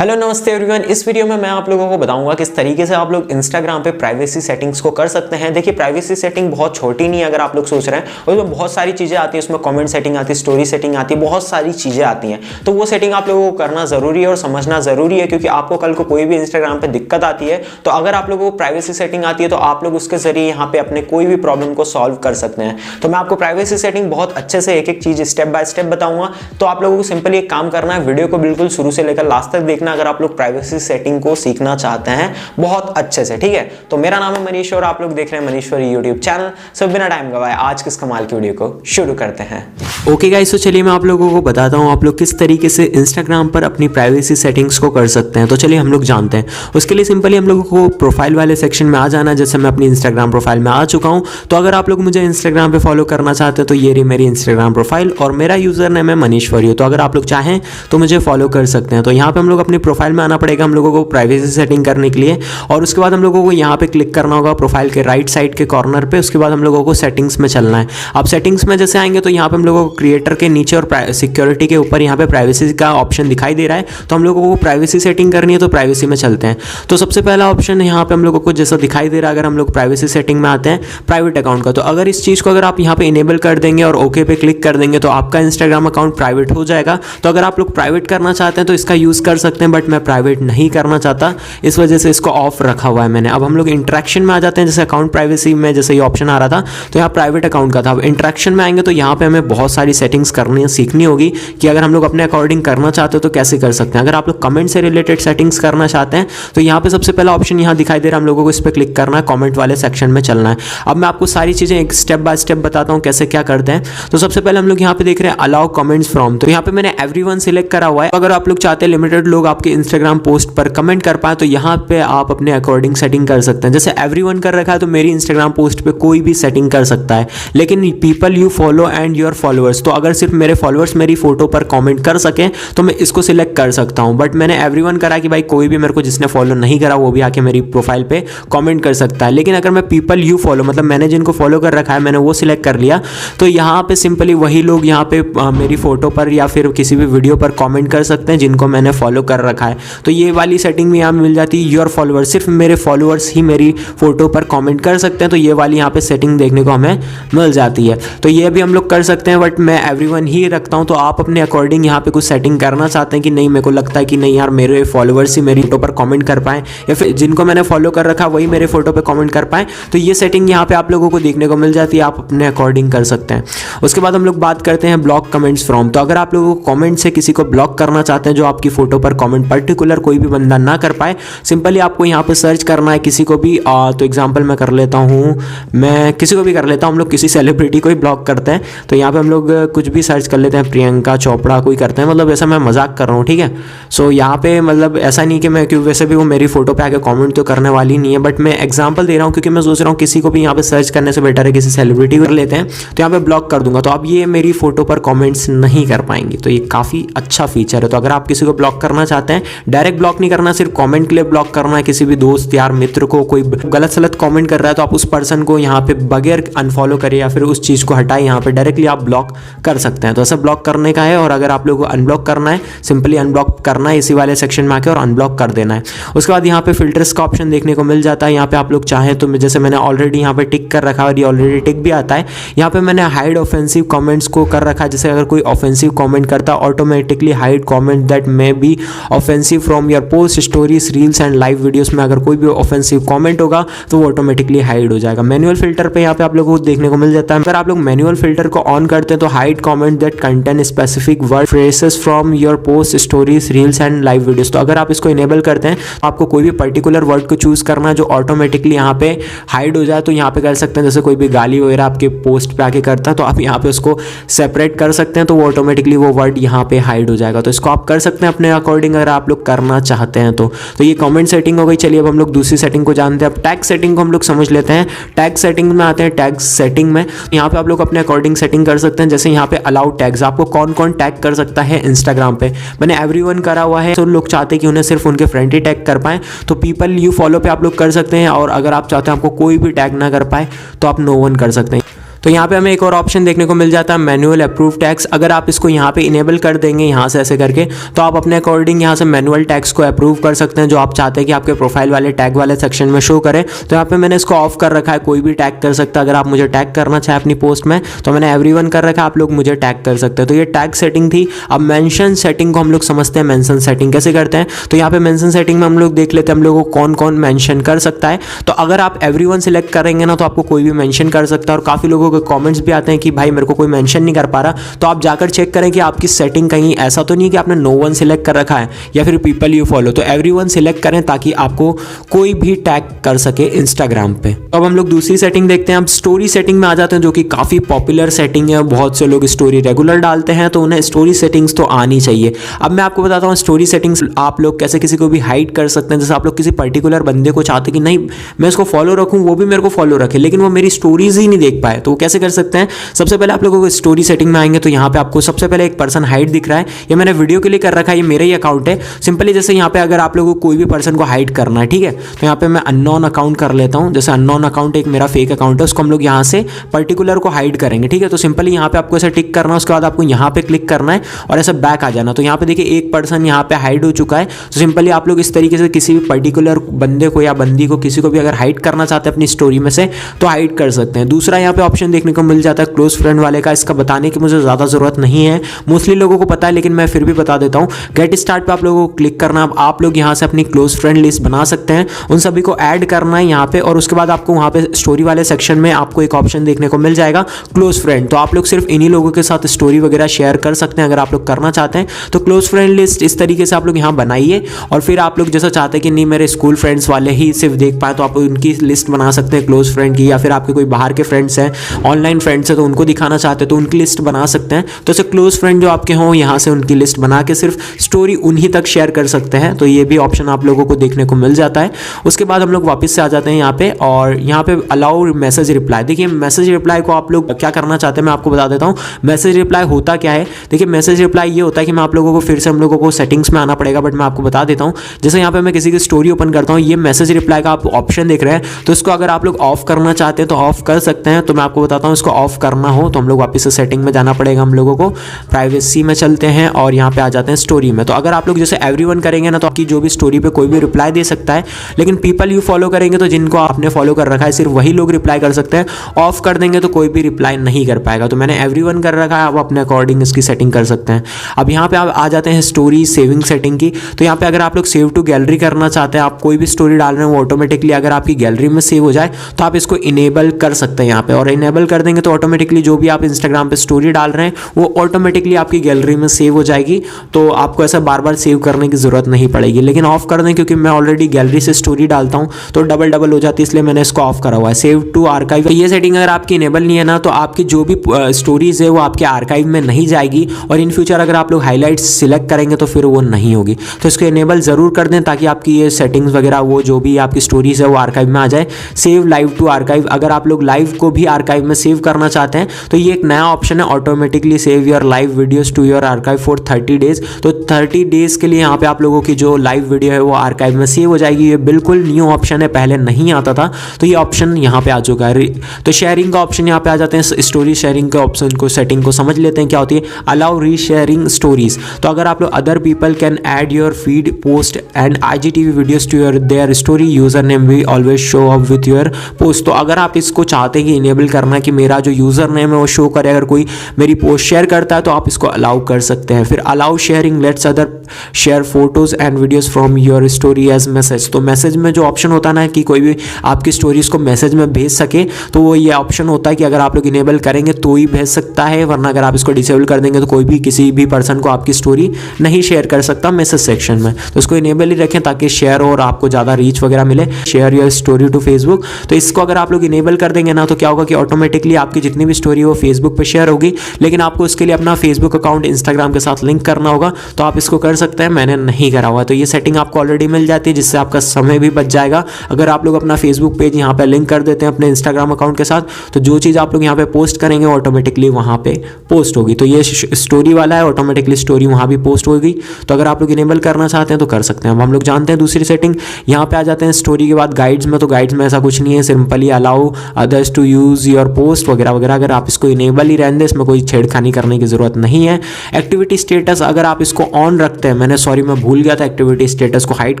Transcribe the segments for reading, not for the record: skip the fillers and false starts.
Hello नमस्ते everyone. इस video में मैं आप लोगों को बताऊंगा किस तरीके से आप लोग इंस्टाग्राम पे प्राइवेसी सेटिंग्स को कर सकते हैं। देखिए, प्राइवेसी सेटिंग बहुत छोटी नहीं है अगर आप लोग सोच रहे हैं, उसमें बहुत सारी चीज़ें आती हैं। उसमें कमेंट सेटिंग आती है, स्टोरी सेटिंग आती है, बहुत सारी चीज़ें आती हैं। तो वो सेटिंग आप लोगों को करना ज़रूरी है और समझना ज़रूरी है, क्योंकि आपको कल को कोई भी इंस्टाग्राम पर दिक्कत आती है तो अगर आप लोगों को प्राइवेसी सेटिंग आती है तो आप लोग उसके जरिए यहाँ पे अपने कोई भी प्रॉब्लम को सॉल्व कर सकते हैं। तो मैं आपको प्राइवेसी सेटिंग बहुत अच्छे से एक एक चीज़ स्टेप बाय स्टेप बताऊंगा। तो आप लोगों को सिंपली एक काम करना है, वीडियो को बिल्कुल शुरू से लेकर लास्ट तक देखना अगर आप लोग प्राइवेसी सेटिंग को सीखना चाहते हैं बहुत अच्छे से। ठीक है, तो मेरा नाम है मनीष और आप लोग देख रहे हैं मनीश्वरी यूट्यूब चैनल। सो बिना टाइम गवाए आज किस कमाल की वीडियो को शुरू करते हैं। ओके गाइस, तो चलिए मैं आप लोगों को बताता हूँ आप लोग किस तरीके से इंस्टाग्राम पर अपनी प्राइवेसी सेटिंग्स को कर सकते हैं। तो चलिए हम लोग जानते हैं। उसके लिए सिंपली हम लोगों को प्रोफाइल वाले सेक्शन में आ जाना। जैसे मैं अपनी इंस्टाग्राम प्रोफाइल में आ चुका हूँ, तो अगर आप लोग मुझे इंस्टाग्राम पे फॉलो करना चाहते हैं तो ये रही मेरी इंस्टाग्राम प्रोफाइल और मेरा यूजर नेम है मनीश्वरी। तो अगर आप लोग चाहें तो मुझे फॉलो कर सकते हैं। तो यहाँ पे हम लोग अपनी प्रोफाइल में आना पड़ेगा हम लोगों को प्राइवेसी सेटिंग करने के लिए, और उसके बाद हम लोगों को यहाँ पे क्लिक करना होगा प्रोफाइल के राइट साइड के कॉर्नर पे। उसके बाद हम लोगों को सेटिंग्स में चलना है। अब सेटिंग्स में जैसे आएंगे तो यहाँ पे हम लोगों को क्रिएटर के नीचे और सिक्योरिटी के ऊपर यहाँ पे प्राइवेसी का ऑप्शन दिखाई दे रहा है। तो हम लोगों को प्राइवेसी सेटिंग करनी है, तो प्राइवेसी में चलते हैं। तो सबसे पहला ऑप्शन यहाँ पे हम लोगों को जैसा दिखाई दे रहा है, अगर हम लोग प्राइवेसी सेटिंग में आते हैं प्राइवेट अकाउंट का, तो अगर इस चीज़ को अगर आप यहाँ पे इनेबल कर देंगे और ओके पे क्लिक कर देंगे तो आपका इंस्टाग्राम अकाउंट प्राइवेट हो जाएगा। तो अगर आप लोग प्राइवेट करना चाहते हैं तो इसका यूज़ कर सकते हैं, बट मैं प्राइवेट नहीं करना चाहता, इस वजह से इसको ऑफ रखा हुआ है मैंने। अब हम लोग इंटरेक्शन में आ जाते हैं। जैसे अकाउंट प्राइवेसी में जैसे ये ऑप्शन आ रहा था तो यहाँ प्राइवेट अकाउंट का था। अब इंटरेक्शन में आएंगे तो यहाँ पे हमें बहुत सारी सेटिंग्स करनी सीखनी होगी कि अगर हम लोग अपने अकॉर्डिंग करना चाहते हो तो कैसे कर सकते हैं। अगर आप लोग कमेंट से रिलेटेड सेटिंग्स करना चाहते हैं तो यहाँ पे सबसे पहला ऑप्शन यहाँ दिखाई दे रहा है, हम लोगों को इस पर क्लिक करना है, कमेंट वाले सेक्शन में चलना है। अब मैं आपको सारी चीज़ें एक स्टेप बाय स्टेप बताता हूँ कैसे क्या करते हैं। तो सबसे पहले हम लोग यहाँ पे देख रहे हैं अलाउ कमेंट्स फ्रॉम। तो यहाँ पे मैंने एवरीवन सिलेक्ट करा हुआ है। अगर आप लोग चाहते हैं लिमिटेड लोग आपके इंस्टाग्राम पोस्ट पर कमेंट कर पाए तो यहाँ पे आप अपने अकॉर्डिंग सेटिंग कर सकते हैं। जैसे एवरीवन कर रखा है तो मेरी इंस्टाग्राम पोस्ट पे कोई भी सेटिंग कर सकता है, लेकिन people you follow and your followers, तो अगर सिर्फ मेरे फॉलोअर्स मेरी फोटो पर कमेंट कर सकें तो मैं इसको सिलेक्ट कर सकता हूं। बट मैंने एवरीवन करा कि भाई कोई भी मेरे को जिसने फॉलो नहीं करा वो भी आके मेरी प्रोफाइल पे कमेंट कर सकता है। लेकिन अगर मैं पीपल यू फॉलो, मतलब मैंने जिनको फॉलो कर रखा है मैंने वो सिलेक्ट कर लिया, तो यहाँ पे सिंपली वही लोग यहाँ पे मेरी फोटो पर या फिर किसी भी वीडियो पर कॉमेंट कर सकते हैं जिनको मैंने फॉलो कर रखा है। तो ये वाली सेटिंग भी यहाँ मिल जाती है, योर फॉलोअर्स, सिर्फ मेरे फॉलोअर्स ही मेरी फोटो पर कमेंट कर सकते हैं। तो ये वाली यहाँ पे सेटिंग देखने को हमें मिल जाती है। तो ये भी हम लोग कर सकते हैं, बट मैं एवरीवन ही रखता हूँ। तो आप अपने अकॉर्डिंग यहाँ पे कुछ सेटिंग करना चाहते हैं कि नहीं, मेरे को लगता है कि नहीं यार मेरे फॉलोअर्स ही मेरी फोटो पर कमेंट कर पाएँ या फिर जिनको मैंने फॉलो कर रखा वही मेरे फोटो पर कमेंट कर पाएँ, तो ये सेटिंग यहाँ पे आप लोगों को देखने को मिल जाती है। आप अपने अकॉर्डिंग कर सकते हैं। उसके बाद हम लोग बात करते हैं ब्लॉक कमेंट्स फ्रॉम। तो अगर आप लोगों को कमेंट से किसी को ब्लॉक करना चाहते हैं जो आपकी फोटो पर कमेंट पर्टिकुलर कोई भी बंदा ना कर पाए, सिंपली आपको यहाँ पे सर्च करना है किसी को भी। तो एग्जांपल मैं कर लेता हूँ, मैं किसी को भी कर लेता हूँ। हम लोग किसी सेलिब्रिटी को ही ब्लॉक करते हैं, तो यहाँ पे हम लोग कुछ भी सर्च कर लेते हैं, प्रियंका चोपड़ा कोई करते हैं, मतलब ऐसा मैं मजाक कर रहा हूँ, ठीक है। सो यहाँ पे मतलब ऐसा नहीं कि मैं, क्योंकि वैसे भी वो मेरी फोटो पे आके कमेंट तो करने वाली नहीं है, बट मैं एग्जांपल दे रहा हूँ क्योंकि मैं सोच रहा हूँ किसी को भी यहाँ पे सर्च करने से बेटर है किसी सेलिब्रिटी को कर लेते हैं, तो यहाँ पे ब्लॉक कर दूंगा। तो अब ये मेरी फोटो पर कॉमेंट्स नहीं कर पाएंगी। तो ये काफ़ी अच्छा फीचर है। तो अगर आप किसी को ब्लॉक करना चाहते हैं, डायरेक्ट ब्लॉक नहीं करना, सिर्फ कॉमेंट के लिए ब्लॉक करना है, किसी भी दोस्त यार मित्र को कोई गलत सलत कमेंट कर रहा है तो आप उस पर्सन को यहाँ पे बगैर अनफॉलो करिए या फिर उस चीज़ को हटाए, यहाँ पे डायरेक्टली आप ब्लॉक कर सकते हैं। तो ऐसा ब्लॉक करने का है। और अगर आप लोगों को अनब्लॉक करना है, सिंपली अनब्लॉक करना है, इसी वाले सेक्शन में आके और अनब्लॉक कर देना है। उसके बाद यहाँ पे फिल्टर्स का ऑप्शन देखने को मिल जाता है। यहाँ पे आप लोग चाहें तो जैसे मैंने ऑलरेडी यहाँ पे टिक कर रखा है और ये ऑलरेडी टिक भी आता है। यहाँ पे मैंने हाइड ऑफेंसिव कमेंट्स को कर रखा है। जैसे अगर कोई ऑफेंसिव कमेंट करता है automatically hide comment that may be offensive from your post, stories, reels and live videos में अगर कोई भी ऑफेंसिव कमेंट होगा तो वो ऑटोमेटिकली हाइड हो जाएगा। मैनुअल फिल्टर पे यहाँ पे आप लोगों को देखने को मिल जाता है। अगर आप लोग मैनुअल फिल्टर को ऑन करते हैं तो hide comment that contain specific word phrases from your post, stories, reels and live videos. तो अगर आप इसको इनेबल करते हैं तो आपको कोई भी पर्टिकुलर वर्ड को चूज करना है जो ऑटोमेटिकली यहाँ पे हाइड हो जाए, तो यहाँ पे कर सकते हैं। जैसे कोई भी गाली वगैरह आपके पोस्ट पे आके करता है तो आप यहाँ पे उसको सेपरेट कर सकते हैं, तो वो ऑटोमेटिकली वो वर्ड यहाँ पे हाइड हो जाएगा। तो इसको आप कर सकते हैं अपने अकॉर्डिंग अगर आप लोग करना चाहते हैं तो ये कमेंट सेटिंग हो गई। चलिए अब हम लोग दूसरी सेटिंग को जानते हैं। अब टैग सेटिंग को हम लोग समझ लेते हैं। टैग सेटिंग में आते हैं। टैग सेटिंग में यहाँ पे आप लोग अपने अकॉर्डिंग सेटिंग कर सकते हैं। जैसे यहाँ पे अलाउ टैग्स, आपको कौन कौन टैग कर सकता है इंस्टाग्राम पे, मैंने एवरीवन करा हुआ है। तो लोग चाहते हैं कि उन्हें सिर्फ उनके फ्रेंड ही टैग कर पाए तो पीपल यू फॉलो पे आप लोग कर सकते हैं। और अगर आप चाहते हैं आपको कोई भी टैग ना कर पाए तो आप नो वन कर सकते हैं। तो यहाँ पे हमें एक और ऑप्शन देखने को मिल जाता है मैनुअल अप्रूव टैग्स। अगर आप इसको यहाँ पे इनेबल कर देंगे यहाँ से ऐसे करके, तो आप अपने अकॉर्डिंग यहाँ से मैनुअल टैग्स को अप्रूव कर सकते हैं जो आप चाहते हैं कि आपके प्रोफाइल वाले टैग वाले सेक्शन में शो करें। तो यहाँ पे मैंने इसको ऑफ कर रखा है, कोई भी टैग कर सकता है। अगर आप मुझे टैग करना चाहे अपनी पोस्ट में तो मैंने एवरीवन कर रखा है, आप लोग मुझे टैग कर सकते हैं। तो ये टैग सेटिंग थी। अब मेंशन सेटिंग को हम लोग समझते हैं, मेंशन सेटिंग कैसे करते हैं। तो यहाँ पे मेंशन सेटिंग में हम लोग देख लेते हैं हम लोगों को कौन कौन मेंशन कर सकता है। तो अगर आप एवरीवन सिलेक्ट करेंगे ना तो आपको कोई भी मेंशन कर सकता है। और काफ़ी लोगों के कमेंट्स भी आते हैं कि भाई मेरे को कोई मेंशन नहीं कर पा रहा। तो आप जाकर चेक करें कि आपकी सेटिंग कहीं ऐसा तो नहीं है कि आपने नो वन सिलेक्ट कर रखा है या फिर पीपल यू फॉलो। तो एवरीवन सिलेक्ट करें ताकि आपको कोई भी टैग कर सके इंस्टाग्राम पे। तो अब हम लोग दूसरी सेटिंग देखते हैं। अब स्टोरी सेटिंग में आ जाते हैं जो कि काफ़ी पॉपुलर सेटिंग है। बहुत से लोग स्टोरी रेगुलर डालते हैं तो उन्हें स्टोरी सेटिंग्स तो आनी चाहिए। अब मैं आपको बताता हूँ स्टोरी सेटिंग्स आप लोग कैसे किसी को भी हाइड कर सकते हैं। जैसे आप लोग किसी पर्टिकुलर बंदे को चाहते कि नहीं मैं उसको फॉलो रखूँ, वो भी मेरे को फॉलो रखे, लेकिन वो मेरी स्टोरीज ही नहीं देख पाए, तो वो कैसे कर सकते हैं। सबसे पहले आप लोगों को स्टोरी सेटिंग में आएंगे तो यहाँ पे आपको सबसे पहले एक पर्सन हाइड दिख रहा है। ये मैंने वीडियो के लिए कर रखा है, ये मेरा ही अकाउंट है। सिंपली जैसे यहाँ पे अगर आप लोगों को कोई भी पर्सन को हाइड करना है, ठीक है, तो यहाँ पे मैं अननोन अकाउंट कर लेता हूँ। जैसे अननोन अकाउंट एक मेरा फेक अकाउंट है, उसको हम लोग यहाँ से पर्टिकुलर को हाइड करेंगे, ठीक है। तो सिंपली यहाँ पे आपको ऐसे टिक करना है, उसके बाद आपको यहाँ पे क्लिक करना है और ऐसे बैक आ जाना। तो यहाँ पे देखिए एक पर्सन यहाँ पे हाइड हो चुका है। तो सिंपली आप लोग इस तरीके से किसी भी पर्टिकुलर बंदे को या बंदी को किसी को भी अगर हाइड करना चाहते हैं अपनी स्टोरी में से तो हाइड कर सकते हैं। दूसरा यहाँ पे ऑप्शन देखने को मिल जाता है क्लोज फ्रेंड वाले का। इसका बताने की मुझे ज़्यादा ज़रूरत नहीं है, मोस्टली लोगों को पता है, लेकिन मैं फिर भी बता देता हूँ। गेट स्टार्ट पे आप लोगों को क्लिक करना। अब आप लोग यहाँ से अपनी क्लोज फ्रेंड लिस्ट बना सकते हैं, उन सभी को ऐड करना है यहाँ पे। और उसके बाद आपको वहाँ पे स्टोरी वाले सेक्शन में आपको एक ऑप्शन देखने को मिल जाएगा क्लोज फ्रेंड। तो आप लोग सिर्फ इन्हीं लोगों के साथ स्टोरी वगैरह शेयर कर सकते हैं अगर आप लोग करना चाहते हैं। तो क्लोज फ्रेंड लिस्ट इस तरीके से आप लोग यहाँ बनाइए। और फिर आप लोग जैसा चाहते हैं कि नहीं मेरे स्कूल फ्रेंड्स वाले ही सिर्फ देख पाए तो आप उनकी लिस्ट बना सकते हैं क्लोज फ्रेंड की। या फिर आपके कोई बाहर के फ्रेंड्स हैं, ऑनलाइन फ्रेंड्स हैं, तो उनको दिखाना चाहते हैं तो उनकी लिस्ट बना सकते हैं। तो ऐसे क्लोज फ्रेंड जो आपके हों यहाँ से उनकी लिस्ट बना के सिर्फ स्टोरी उन्हीं तक शेयर कर सकते हैं। तो ये भी ऑप्शन आप लोगों को देखने को मिल जाता है। उसके बाद हम लोग वापस से आ जाते हैं यहाँ पे और यहाँ पे अलाउ मैसेज रिप्लाई। देखिए मैसेज रिप्लाई को आप लोग क्या करना चाहते हैं मैं आपको बता देता हूँ। मैसेज रिप्लाई होता क्या है, देखिए मैसेज रिप्लाई ये होता है कि मैं आप लोगों को फिर से हम लोगों को सेटिंग्स में आना पड़ेगा, बट मैं आपको बता देता हूँ। जैसे यहाँ पे मैं किसी की स्टोरी ओपन करता हूँ, ये मैसेज रिप्लाई का आप ऑप्शन देख रहे हैं, तो इसको अगर आप लोग ऑफ करना चाहते हैं तो ऑफ कर सकते हैं। तो मैं आपको बताता हूँ इसको ऑफ करना हो तो हम लोग वापस से सेटिंग में जाना पड़ेगा। हम लोगों को प्राइवेसी में चलते हैं और यहाँ पे आ जाते हैं स्टोरी में। तो अगर आप लोग जैसे एवरीवन करेंगे ना तो आपकी जो भी स्टोरी पे कोई भी रिप्लाई दे सकता है, लेकिन पीपल यू फॉलो करेंगे तो जिनको आपने फॉलो कर रखा है सिर्फ वही लोग रिप्लाई कर सकते हैं। ऑफ कर देंगे तो कोई भी रिप्लाई नहीं कर पाएगा। तो मैंने एवरीवन कर रखा है, आप अपने अकॉर्डिंग इसकी सेटिंग कर सकते हैं। अब यहाँ पे आप आ जाते हैं स्टोरी सेविंग सेटिंग की। तो यहाँ पे अगर आप लोग सेव टू गैलरी करना चाहते हैं, आप कोई भी स्टोरी डाल रहे हैं वो ऑटोमेटिकली अगर आपकी गैलरी में सेव हो जाए तो आप इसको इनेबल कर सकते हैं यहाँ पे। और इनेबल कर देंगे तो ऑटोमेटिकली जो भी आप इंस्टाग्राम पे स्टोरी डाल रहे हैं वो ऑटोमेटिकली आपकी गैलरी में सेव हो जाएगी। तो आपको ऐसा बार बार सेव करने की जरूरत नहीं पड़ेगी। लेकिन ऑफ कर दें क्योंकि मैं ऑलरेडी गैलरी से स्टोरी डालता हूँ तो डबल डबल हो जाती है, इसलिए मैंने इसको ऑफ करा हुआ है। सेव टू आर्काइव, ये सेटिंग अगर आपकी इनेबल नहीं है ना तो आपकी जो भी स्टोरीज है वो आपके आर्काइव में नहीं जाएगी। और इन फ्यूचर अगर आप लोग हाईलाइट्स सिलेक्ट करेंगे तो फिर वो नहीं होगी। तो इसको इनेबल जरूर कर दें ताकि आपकी ये सेटिंग्स वगैरह वो जो भी आपकी स्टोरीज है वो आर्काइव में आ जाए। सेव लाइव टू आर्काइव, अगर आप लोग लाइव को भी आर्काइव में सेव करना चाहते हैं तो ये एक नया ऑप्शन है, automatically save your live videos to your archive for 30 days. तो 30 डेज के लिए यहाँ पे आप लोगों की जो लाइव वीडियो है वो आर्काइव में सेव हो जाएगी। ये बिल्कुल न्यू ऑप्शन है, पहले नहीं आता था, तो ये ऑप्शन यहाँ पे आ चुका है। तो शेयरिंग का ऑप्शन यहाँ पे आ जाते हैं। स्टोरी शेयरिंग के ऑप्शन को सेटिंग को समझ लेते हैं क्या होती है। अलाउ री शेयरिंग स्टोरीज, तो अगर आप लोग other people can add your feed post and IGTV videos to your their story, user name भी always show up with your post. तो अगर आप इसको चाहते हैं कि इनेबल करना कि मेरा जो यूजर नेम है वो शो करे अगर कोई मेरी पोस्ट शेयर करता है तो आप इसको अलाउ कर सकते हैं। फिर allow sharing lets other share photos and videos from your story as message. तो मैसेज में जो ऑप्शन होता है ना कि कोई भी आपकी स्टोरीज को मैसेज में भेज सके, तो वो ये ऑप्शन होता है कि अगर आप लोग इनेबल करेंगे तो ही भेज सकता है, वरना अगर आप इसको डिसेबल कर देंगे तो कोई भी किसी भी पर्सन को आपकी स्टोरी नहीं शेयर कर सकता मैसेज सेक्शन में। तो इसको इनेबल ही रखें ताकि शेयर और आपको ज़्यादा रीच वगैरह मिले। Share your story to Facebook, तो इसको अगर आप लोग इनेबल कर देंगे ना तो क्या होगा कि ऑटोमेटिकली आपकी जितनी भी स्टोरी वो फेसबुक पर शेयर होगी। लेकिन आपको इसके लिए अपना फेसबुक अकाउंट इंस्टाग्राम के साथ लिंक करना होगा, तो आप इसको कर सकते हैं, मैंने नहीं करा हुआ। तो ये सेटिंग आपको ऑलरेडी मिल जाती है, जिससे आपका समय भी बच जाएगा। अगर आप लोग अपना फेसबुक पेज यहाँ पे लिंक कर देते हैं अपने इंस्टाग्राम अकाउंट के साथ, तो जो चीज़ आप लोग यहाँ पे पोस्ट करेंगे ऑटोमेटिकली वहाँ पे पोस्ट होगी। तो ये स्टोरी वाला है, ऑटोमेटिकली स्टोरी वहाँ भी पोस्ट होगी। तो अगर आप लोग इनेबल करना चाहते हैं तो कर सकते हैं। अब हम लोग जानते हैं दूसरी सेटिंग, यहाँ पे आ जाते हैं स्टोरी के बाद गाइड्स में। तो गाइड्स में ऐसा कुछ नहीं है, simply allow others to use your post वगैरह वगैरह। अगर आप इसको इनेबल ही रहने दें, इसमें कोई छेड़खानी करने की ज़रूरत नहीं है। एक्टिविटी स्टेटस अगर आप इसको ऑन रखते हैं, मैं भूल गया था एक्टिविटी स्टेटस को हाइड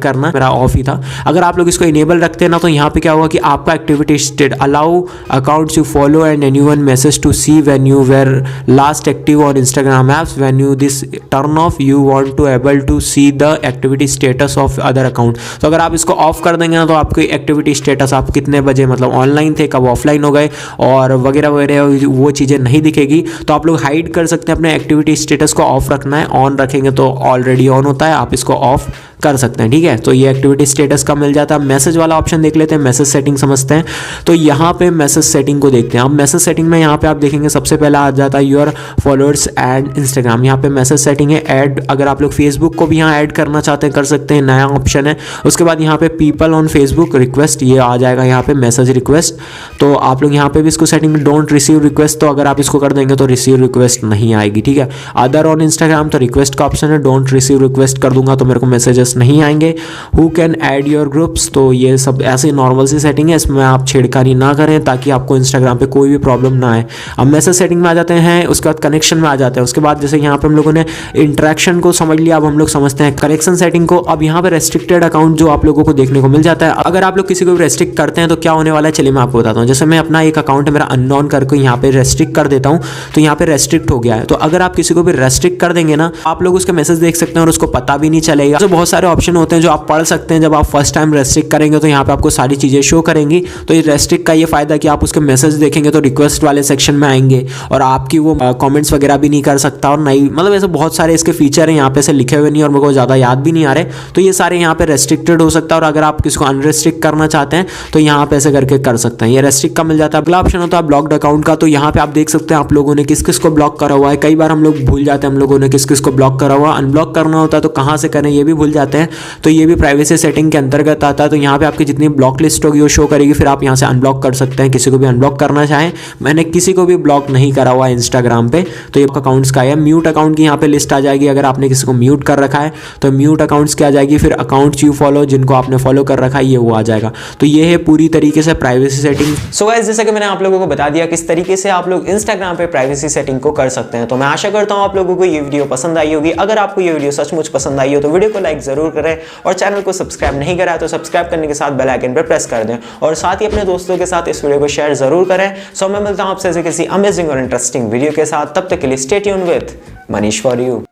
करना, मेरा ऑफ ही था। अगर आप लोग इसको इनेबल रखते हैं ना, तो यहाँ पे क्या होगा कि आपका activity state allow accounts you follow and anyone message to see when you were last active on Instagram apps, when you this turn off you want to able to see the activity status of other account. तो अगर आप इसको of कर देंगे ना, तो आपकी activity status आप कितने बजे मतलब ऑनलाइन थे, कब ऑफलाइन हो गए और वगैरह वगैरह वो चीज़ें नहीं दिखेगी। तो आप लोग हाइड कर सकते हैं, अपने एक्टिविटी स्टेटस को ऑफ रखना है। ऑन रखेंगे तो ऑलरेडी ऑन होता है, आप इसको ऑफ कर सकते हैं, ठीक है। तो ये एक्टिविटी स्टेटस का मिल जाता है। मैसेज वाला ऑप्शन देख लेते हैं, मैसेज सेटिंग समझते हैं। तो यहाँ पे मैसेज सेटिंग को देखते हैं। अब मैसेज सेटिंग में यहाँ पे आप देखेंगे सबसे पहला आ जाता है योर फॉलोअर्स एंड इंस्टाग्राम। यहाँ पे मैसेज सेटिंग है ऐड। अगर आप लोग फेसबुक को भी यहाँ ऐड करना चाहते हैं कर सकते हैं, नया ऑप्शन है। उसके बाद यहाँ पे पीपल ऑन फेसबुक रिक्वेस्ट, ये आ जाएगा यहाँ पे मैसेज रिक्वेस्ट। तो आप लोग यहाँ पे भी इसको सेटिंग डोंट रिसीव रिक्वेस्ट, तो अगर आप इसको कर देंगे तो रिसीव रिक्वेस्ट नहीं आएगी, ठीक है। अदर ऑन इंस्टाग्राम तो रिक्वेस्ट का ऑप्शन है, डोंट रिसीव रिक्वेस्ट कर दूंगा तो मेरे को मैसेजेस नहीं आएंगे। Who can add your groups, तो ये सब ऐसे नॉर्मल सी सेटिंग है, इसमें आप छेड़खानी ना करें ताकि आपको इंस्टाग्राम पे कोई भी प्रॉब्लम ना आए। अब मैसेज सेटिंग में आ जाते हैं, उसके बाद कनेक्शन में आ जाते हैं। उसके बाद जैसे यहाँ पे हम लोगों ने इंटरेक्शन को समझ लिया, अब हम लोग समझते हैं करेक्शन सेटिंग को। अब यहाँ पे रेस्ट्रिक्टेड अकाउंट जो आप लोगों को देखने को मिल जाता है, अगर आप लोग किसी को भी रेस्ट्रिक्ट करते हैं तो क्या होने वाला है, चलिए मैं आपको बताता हूँ। जैसे मैं अपना एक अकाउंट है मेरा अननोन करके यहाँ पे रेस्ट्रिक्ट कर देता हूँ, तो यहाँ पे रेस्ट्रिक्ट हो गया है। तो अगर आप किसी को भी रेस्ट्रिक्ट कर देंगे ना, आप लोग उसके मैसेज देख सकते हैं और उसको पता भी नहीं चलेगा। तो बहुत सारे ऑप्शन होते हैं जो आप पढ़ सकते हैं। जब आप फर्स्ट टाइम रेस्ट्रिक्ट करेंगे तो यहाँ पे आपको सारी चीज़ें शो करेंगी। तो ये रेस्ट्रिक्ट का ये फायदा कि आप उसके मैसेज देखेंगे तो रिक्वेस्ट वाले सेक्शन में आएंगे और आपकी वो कमेंट्स वगैरह भी नहीं कर सकता, और नहीं मतलब ऐसे बहुत सारे इसके फीचर हैं यहाँ पे से लिखे हुए नहीं और मेरे को ज़्यादा याद भी नहीं आ रहे। तो ये सारे यहाँ पे रेस्ट्रिक्टेड हो सकता है, और अगर आप किसी को अनरेस्ट्रिक्ट करना चाहते हैं तो यहाँ पे ऐसे करके कर सकते हैं। ये रेस्ट्रिक्ट का मिल जाता है। अगला ऑप्शन होता है ब्लॉक्ड अकाउंट का। तो यहाँ पे आप देख सकते हैं आप लोगों ने किस किस को ब्लॉक करा हुआ है। कई बार हम लोग भूल जाते हैं हम लोगों ने किस किस को ब्लॉक करा हुआ। अनब्लॉक करना होता है तो कहाँ से करें ये भी भूल जाते हैं। तो ये भी प्राइवेसी सेटिंग के अंतर्गत आता है। तो यहाँ पे आपकी जितनी ब्लॉक लिस्ट होगी वो शो करेगी, फिर आप यहाँ से अनब्लॉक कर सकते हैं किसी को भी अनब्लॉक करना चाहें। मैंने किसी को भी ब्लॉक नहीं करा हुआ है इंस्टाग्राम पे। तो ये अकाउंट्स का है। म्यूट अकाउंट की यहाँ पे लिस्ट आ जाएगी। अगर आपने किसी को म्यूट कर रखा है तो म्यूट अकाउंट्स की आ जाएगी। फिर अकाउंट्स यू फॉलो, जिनको आपने फॉलो कर रखा है ये वो आ जाएगा। तो ये है पूरी तरीके से प्राइवेसी सेटिंग। सो गाइस, जैसा कि मैंने आप लोगों को बता दिया किस तरीके से आप लोग इंस्टाग्राम पे प्राइवेसी सेटिंग को कर सकते हैं। तो मैं आशा करता हूं आप लोगों को ये वीडियो पसंद आई होगी। अगर आपको ये वीडियो सचमुच पसंद आई हो तो वीडियो को लाइक जरूर करें, और चैनल को सब्सक्राइब नहीं करा है तो सब्सक्राइब करने के साथ बेल आइकन पर प्रेस कर दें, और साथ ही अपने दोस्तों के साथ इस वीडियो को शेयर जरूर करें। सो मैं मिलता हूं आपसे किसी अमेजिंग और इंटरेस्टिंग वीडियो के साथ। तब तक के लिए stay tuned with Manish for you.